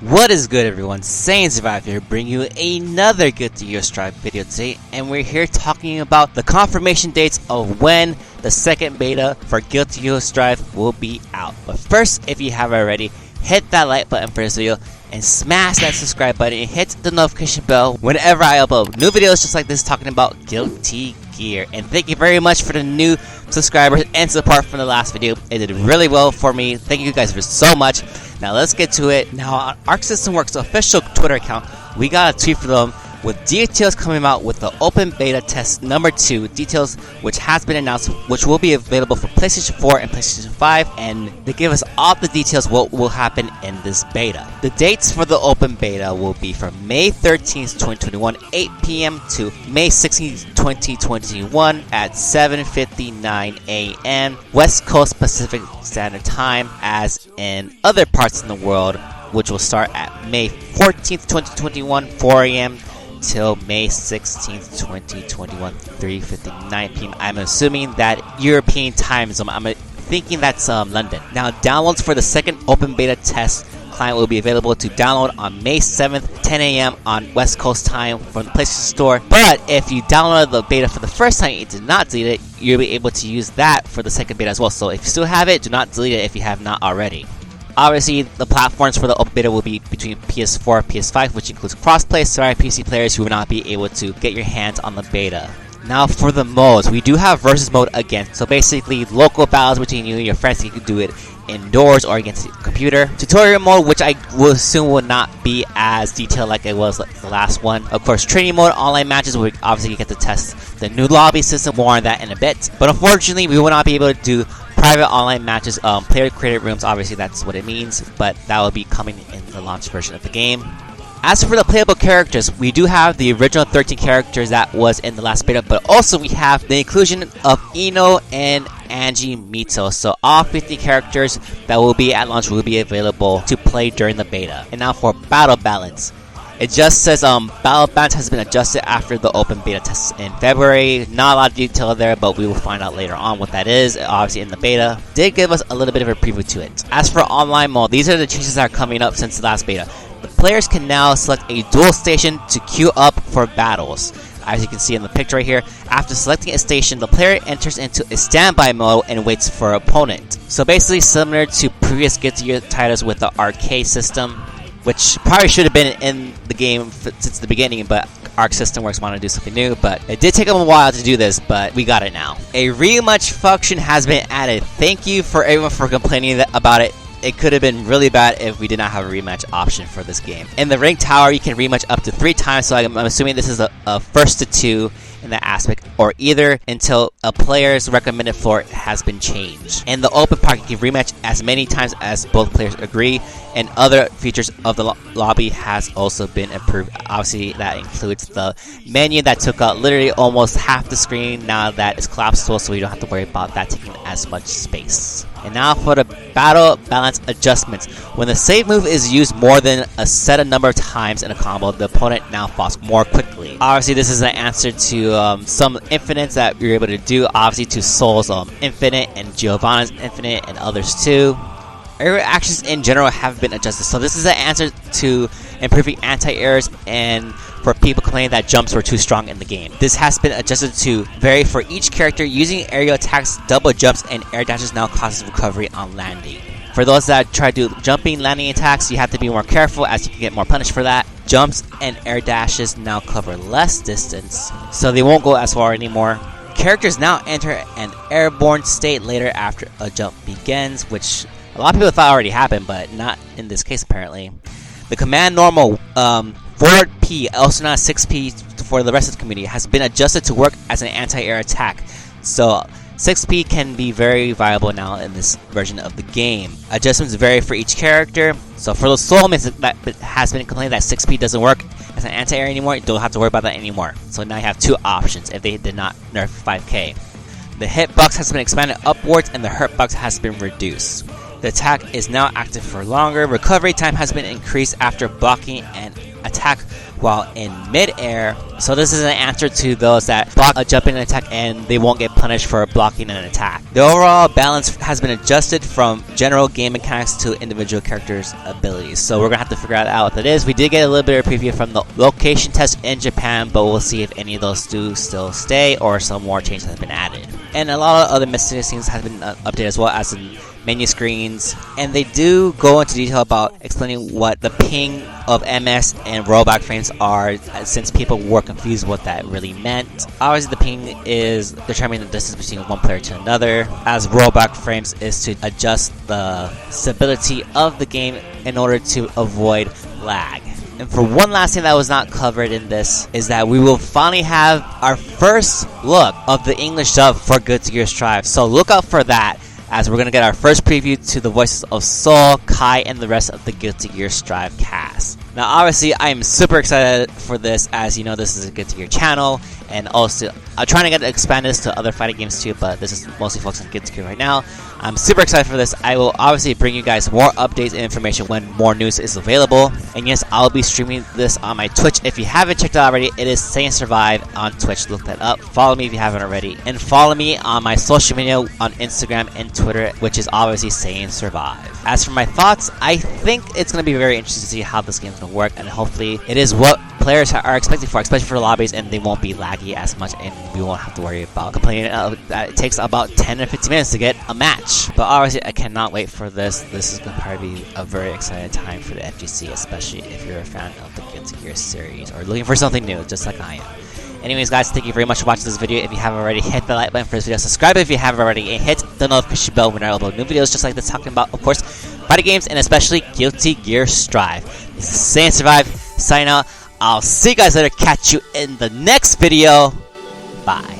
What is good, everyone? Saiyan Survive here, bringing you another Guilty Gear Strive video today, and we're here talking about the confirmation dates of when the second beta for Guilty Gear Strive will be out. But first, if you haven't already, hit that like button for this video and smash that subscribe button and hit the notification bell whenever I upload new videos just like this talking about Guilty Gear. And thank you very much for the new subscribers and support from the last video. It did really well for me. Thank you guys for so much. Now let's get to it. Now on Arc System Works official Twitter account, we got a tweet from them with details coming out with the open beta test number 2, details which has been announced, which will be available for PlayStation 4 and PlayStation 5, and they give us all the details what will happen in this beta. The dates for the open beta will be from May 13th, 2021, 8 p.m. to May 16th, 2021 at 7:59 a.m. West Coast Pacific Standard Time, as in other parts in the world, which will start at May 14th, 2021, 4 a.m. till May 16th, 2021, 3:59 p.m. I'm assuming that European time zone. I'm thinking that's London. Now, downloads for the second open beta test client will be available to download on May 7th, 10 a.m. on West Coast time from the PlayStation Store. But if you downloaded the beta for the first time and you did not delete it, you'll be able to use that for the second beta as well. So if you still have it, do not delete it if you have not already. Obviously, the platforms for the open beta will be between PS4 and PS5, which includes crossplay, so PC players who will not be able to get your hands on the beta. Now for the modes, we do have versus mode again, so basically local battles between you and your friends. You can do it indoors or against the computer. Tutorial mode, which I will assume will not be as detailed like it was the last one. Of course, training mode, online matches, where obviously you get to test the new lobby system, more on that in a bit. But unfortunately, we will not be able to do private online matches, player created rooms. Obviously that's what it means, but that will be coming in the launch version of the game. As for the playable characters, we do have the original 13 characters that was in the last beta, but also we have the inclusion of Ino and Angie Mito. So all 50 characters that will be at launch will be available to play during the beta. And now for battle balance. It just says battle balance has been adjusted after the open beta test in February. Not a lot of detail there, but we will find out later on what that is. Obviously in the beta did give us a little bit of a preview to it. As for online mode, these are the changes that are coming up since the last beta. The players can now select a dual station to queue up for battles. As you can see in the picture right here, after selecting a station, the player enters into a standby mode and waits for an opponent. So basically similar to previous Guilty Gear titles with the arcade system, which probably should have been in the game since the beginning, but Arc System Works wanted to do something new. But it did take them a while to do this, but we got it now. A rematch function has been added. Thank you for everyone for complaining about it. It could have been really bad if we did not have a rematch option for this game. In the ring tower, you can rematch up to 3 times, so I'm assuming this is a first to 2 in that aspect, or either until a player's recommended floor has been changed. In the open park, you can rematch as many times as both players agree, and other features of the lobby has also been improved. Obviously, that includes the menu that took out literally almost half the screen. Now that is collapsible, so you don't have to worry about that taking as much space. And now for the battle balance adjustments. When the save move is used more than a set number of times in a combo, the opponent now falls more quickly. Obviously, this is an answer to some infinites that you're able to do. Obviously, to Soul's Infinite and Giovanna's Infinite and others too. Error actions in general have been adjusted. So this is an answer to improving anti-errors and for people complaining that jumps were too strong in the game. This has been adjusted to vary for each character. Using aerial attacks, double jumps, and air dashes now causes recovery on landing. For those that try to do jumping, landing attacks, you have to be more careful as you can get more punished for that. Jumps and air dashes now cover less distance, so they won't go as far anymore. Characters now enter an airborne state later after a jump begins, which a lot of people thought already happened, but not in this case apparently. The command normal forward P, also known as 6P for the rest of the community, has been adjusted to work as an anti-air attack. So 6P can be very viable now in this version of the game. Adjustments vary for each character. So for the soulmates that has been complaining that 6P doesn't work as an anti-air anymore, you don't have to worry about that anymore. So now you have 2 options if they did not nerf 5K. The hitbox has been expanded upwards and the hurtbox has been reduced. The attack is now active for longer. Recovery time has been increased after blocking and attack while in mid-air. So this is an answer to those that block a jumping attack and they won't get punished for blocking an attack. The overall balance has been adjusted from general game mechanics to individual characters' abilities. So we're going to have to figure out what that is. We did get a little bit of a preview from the location test in Japan, but we'll see if any of those do still stay or some more changes have been added. And a lot of other miscellaneous things have been updated as well, as in menu screens, and they do go into detail about explaining what the ping of MS and rollback frames are, since people were confused what that really meant. Obviously the ping is determining the distance between one player to another, as rollback frames is to adjust the stability of the game in order to avoid lag. And for one last thing that was not covered in this is that we will finally have our first look of the English dub for Guilty Gear Strive, so look out for that, as we're going to get our first preview to the voices of Sol, Kai, and the rest of the Guilty Gear Strive cast. Now obviously I am super excited for this, as you know this is a Guilty Gear channel, and also I'm trying to expand this to other fighting games too, but this is mostly focused on Guilty Gear right now. I'm super excited for this. I will obviously bring you guys more updates and information when more news is available. And yes, I'll be streaming this on my Twitch. If you haven't checked it out already, it is Saiyan Survive on Twitch. Look that up. Follow me if you haven't already. And follow me on my social media on Instagram and Twitter, which is obviously Saiyan Survive. As for my thoughts, I think it's going to be very interesting to see how this game is going to work, and hopefully it is what players are expecting for, especially for lobbies, and they won't be laggy as much, and we won't have to worry about complaining that it takes about 10 or 15 minutes to get a match. But obviously I cannot wait for this. This is going to probably be a very exciting time for the FGC, especially if you're a fan of the Guilty Gear series or looking for something new, just like I am. Anyways guys, thank you very much for watching this video. If you haven't already, hit the like button for this video, subscribe if you haven't already, and hit the notification bell when I upload new videos just like this, talking about, of course, fighting games and especially Guilty Gear Strive. This is Saiyan Survive, signing out. I'll see you guys later, catch you in the next video. Bye.